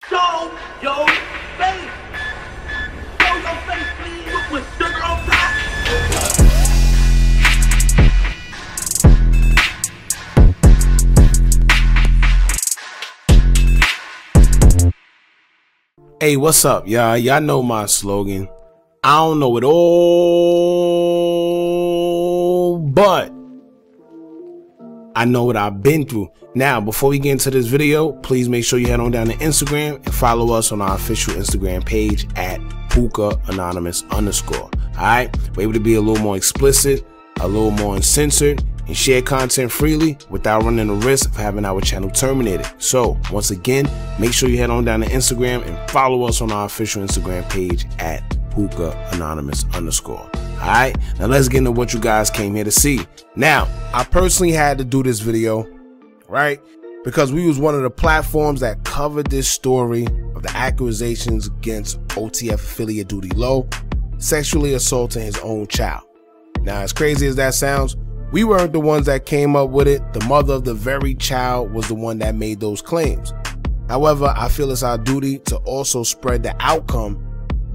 Show your face. Show your face, please, with sugar on top. Hey, what's up, y'all? Y'all know my slogan. I don't know it all, but I know what I've been through. Now, before we get into this video, please make sure you head on down to Instagram and follow us on our official Instagram page at hookahanonymous_. Alright, we're able to be a little more explicit, a little more uncensored, and share content freely without running the risk of having our channel terminated. So, once again, make sure you head on down to Instagram and follow us on our official Instagram page at hookahanonymous_. Alright, now let's get into what you guys came here to see. Now, I personally had to do this video, right? Because we was one of the platforms that covered this story of the accusations against OTF affiliate Doodie Lo sexually assaulting his own child. Now, as crazy as that sounds, we weren't the ones that came up with it. The mother of the very child was the one that made those claims. However, I feel it's our duty to also spread the outcome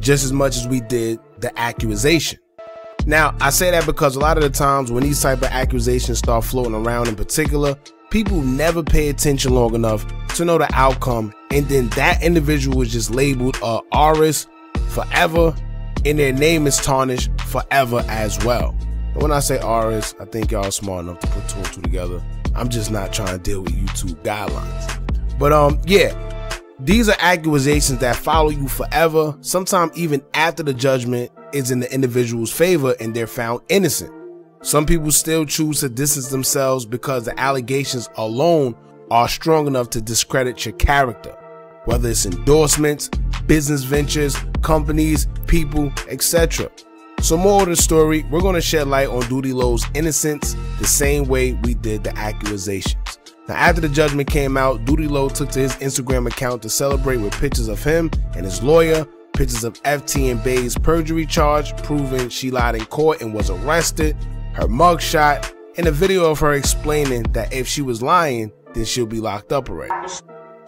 just as much as we did the accusation. Now, I say that because a lot of the times when these type of accusations start floating around in particular, people never pay attention long enough to know the outcome, and then that individual is just labeled RS forever, and their name is tarnished forever as well. And when I say RS, I think y'all are smart enough to put two and two together. I'm just not trying to deal with YouTube guidelines. But yeah, these are accusations that follow you forever, sometimes even after the judgment is in the individual's favor and they're found innocent. Some people still choose to distance themselves because the allegations alone are strong enough to discredit your character, whether it's endorsements, business ventures, companies, people, etc. So more of the story, we're going to shed light on Doodie Lo's innocence the same way we did the accusations. Now, after the judgment came out, Doodie Lo took to his Instagram account to celebrate with pictures of him and his lawyer, pictures of FTN Bae's perjury charge, proving she lied in court and was arrested, her mugshot, and a video of her explaining that if she was lying, then she'll be locked up already.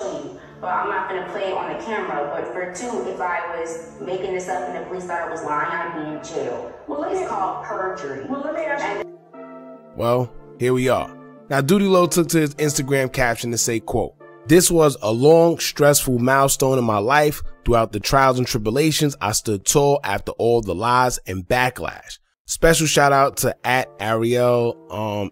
But I'm not going to play it on the camera. But for two, if I was making this up and the police thought I was lying, I'd be in jail. Well, it's called perjury. Well, let me ask you. Well, here we are. Now, Doodie Lo took to his Instagram caption to say, quote, "This was a long, stressful milestone in my life. Throughout the trials and tribulations, I stood tall after all the lies and backlash. Special shout out to @Ariel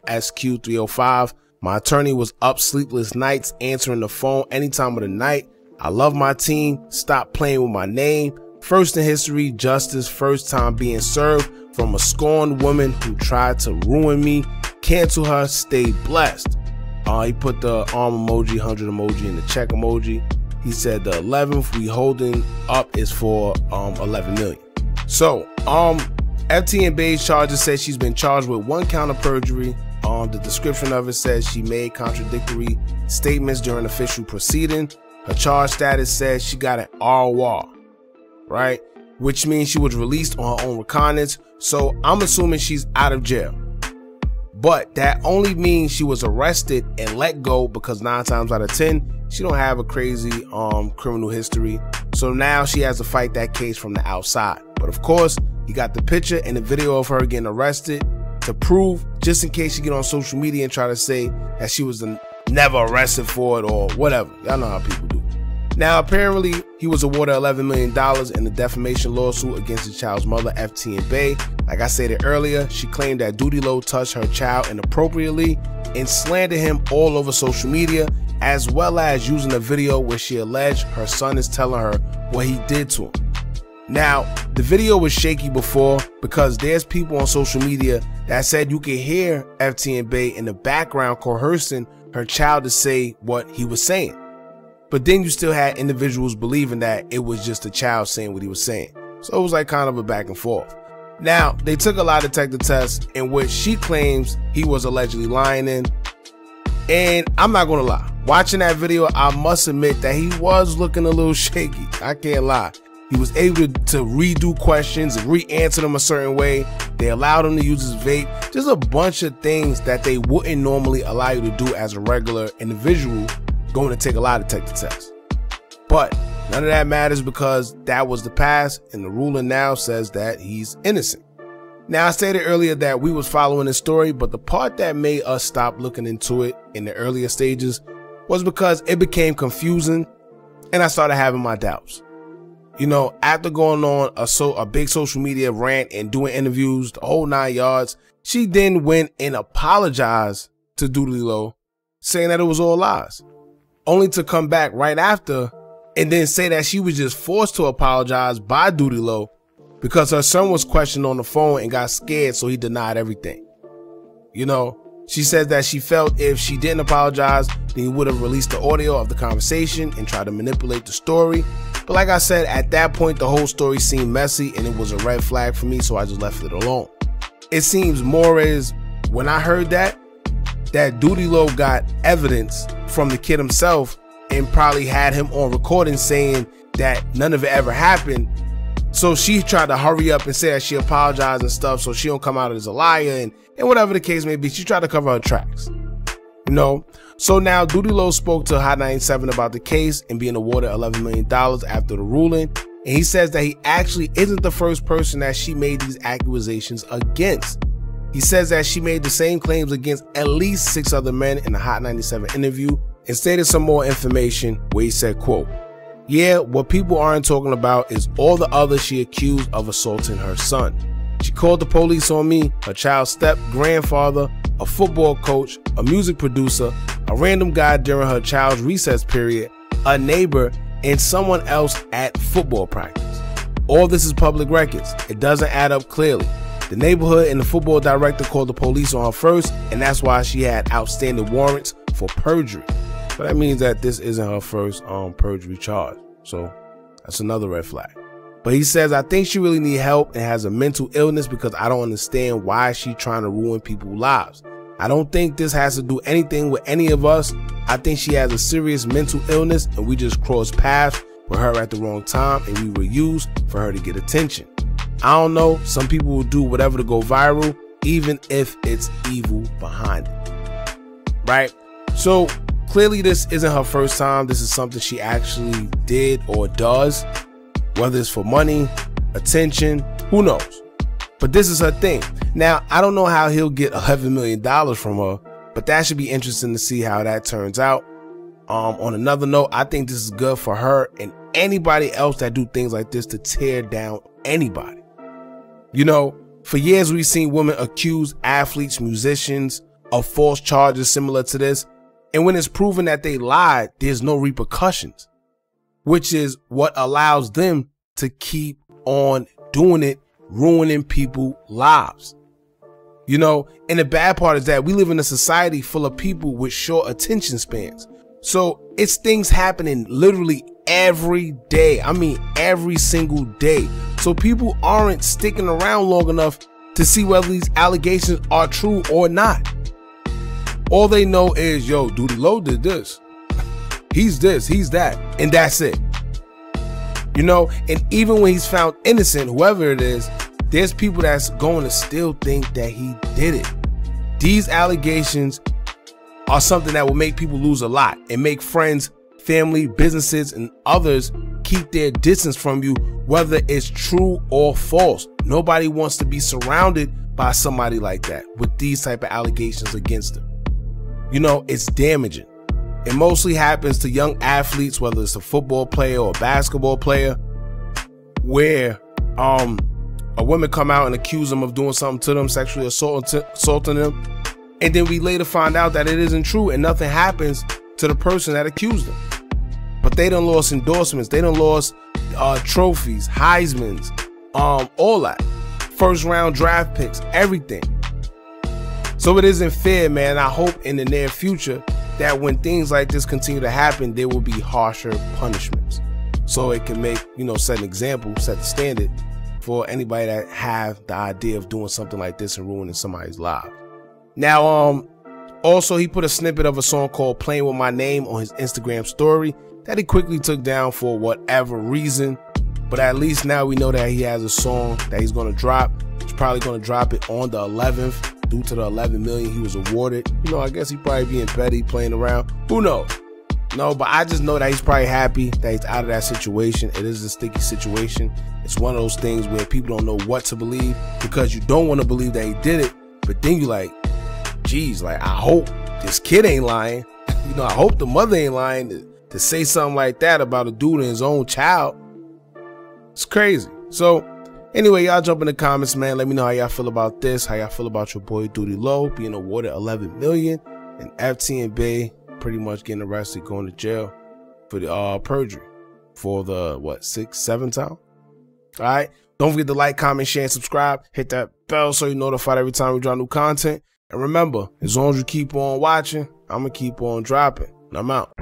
SQ305. My attorney was up sleepless nights answering the phone any time of the night. I love my team. Stop playing with my name. First in history, justice, first time being served from a scorned woman who tried to ruin me. Cancel her, stay blessed." He put the arm emoji, 100 emoji, and the check emoji. He said the 11th we holding up is for 11 million. So, FTN Bae's charges said she's been charged with 1 count of perjury. The description of it says she made contradictory statements during official proceeding. Her charge status says she got an RWA, right? Which means she was released on her own recognizance. So I'm assuming she's out of jail. But that only means she was arrested and let go because 9 times out of 10, she don't have a crazy criminal history. So now she has to fight that case from the outside. But of course, you got the picture and the video of her getting arrested to prove, just in case you get on social media and try to say that she was never arrested for it or whatever. Y'all know how people do. Now, apparently, he was awarded $11 million in the defamation lawsuit against the child's mother, FTN Bae. Like I stated earlier, she claimed that Doodie Lo touched her child inappropriately and slandered him all over social media, as well as using a video where she alleged her son is telling her what he did to him. Now, the video was shaky before because there's people on social media that said you could hear FTN Bae in the background coercing her child to say what he was saying. But then you still had individuals believing that it was just a child saying what he was saying. So it was like kind of a back and forth. Now, they took a lie detector test in which she claims he was allegedly lying in. And I'm not going to lie. Watching that video, I must admit that he was looking a little shaky. I can't lie. He was able to redo questions and re-answer them a certain way. They allowed him to use his vape. Just a bunch of things that they wouldn't normally allow you to do as a regular individual going to take a lie detector test. But none of that matters because that was the past, and the ruling now says that he's innocent. Now, I stated earlier that we was following this story, but the part that made us stop looking into it in the earlier stages was because it became confusing and I started having my doubts. You know, after going on a big social media rant and doing interviews, the whole 9 yards, she then went and apologized to Doodie Lo, saying that it was all lies, only to come back right after and then say that she was just forced to apologize by Doodie Lo because her son was questioned on the phone and got scared, so he denied everything. You know, she said that she felt if she didn't apologize, then he would have released the audio of the conversation and tried to manipulate the story. But like I said, at that point, the whole story seemed messy and it was a red flag for me, so I just left it alone. It seems more as when I heard that Doodie Lo got evidence from the kid himself and probably had him on recording saying that none of it ever happened. So she tried to hurry up and say that she apologized and stuff so she don't come out as a liar and whatever the case may be. She tried to cover her tracks. You know? So now Doodie Lo spoke to Hot 97 about the case and being awarded $11 million after the ruling. And he says that he actually isn't the first person that she made these accusations against. He says that she made the same claims against at least 6 other men in the Hot 97 interview and stated some more information where he said, quote, "Yeah, what people aren't talking about is all the others she accused of assaulting her son. She called the police on me, her child's step-grandfather, a football coach, a music producer, a random guy during her child's recess period, a neighbor, and someone else at football practice. All this is public records. It doesn't add up clearly. The neighborhood and the football director called the police on her first, and that's why she had outstanding warrants for perjury." So that means that this isn't her first perjury charge. So that's another red flag. But he says, "I think she really needs help and has a mental illness because I don't understand why she's trying to ruin people's lives. I don't think this has to do anything with any of us. I think she has a serious mental illness and we just crossed paths with her at the wrong time and we were used for her to get attention. I don't know, some people will do whatever to go viral, even if it's evil behind it." Right? So clearly this isn't her first time. This is something she actually did or does, whether it's for money, attention, who knows? But this is her thing. Now, I don't know how he'll get $11 million from her, but that should be interesting to see how that turns out. On another note, I think this is good for her and anybody else that do things like this to tear down anybody. You know, for years we've seen women accuse athletes, musicians of false charges similar to this. And when it's proven that they lied, there's no repercussions, which is what allows them to keep on doing it, ruining people's lives. You know, and the bad part is that we live in a society full of people with short attention spans. So it's things happening literally every day. I mean, every single day. So people aren't sticking around long enough to see whether these allegations are true or not. All they know is, yo, Doodie Lo did this. He's this, he's that, and that's it. You know, and even when he's found innocent, whoever it is, there's people that's going to still think that he did it. These allegations are something that will make people lose a lot and make friends, family, businesses, and others keep their distance from you, whether it's true or false. Nobody wants to be surrounded by somebody like that with these type of allegations against them. You know, it's damaging. It mostly happens to young athletes, whether it's a football player or a basketball player, where a woman come out and accuse them of doing something to them, sexually assaulting them, and then we later find out that it isn't true and nothing happens to the person that accused them. But they done lost endorsements, they done lost trophies, Heismans, all that, first round draft picks, everything. So it isn't fair, man. I hope in the near future that when things like this continue to happen, there will be harsher punishments. So it can make, you know, set an example, set the standard for anybody that have the idea of doing something like this and ruining somebody's life. Now, also he put a snippet of a song called "Playin With My Name" on his Instagram story that he quickly took down for whatever reason. But at least now we know that he has a song that he's going to drop. He's probably going to drop it on the 11th. Due to the $11 million he was awarded. You know, I guess he probably being petty, playing around. Who knows? No, but I just know that he's probably happy that he's out of that situation. It is a sticky situation. It's one of those things where people don't know what to believe because you don't want to believe that he did it. But then you like, geez, like, I hope this kid ain't lying. You know, I hope the mother ain't lying to say something like that about a dude and his own child. It's crazy. So anyway, y'all jump in the comments, man. Let me know how y'all feel about this, how y'all feel about your boy Doodie Low being awarded $11 million and FTN Bae pretty much getting arrested, going to jail for the perjury for the what, 6th, 7th time. All right, don't forget to like, comment, share, and subscribe. Hit that bell so you're notified every time we drop new content. And remember, as long as you keep on watching, I'm gonna keep on dropping. And I'm out.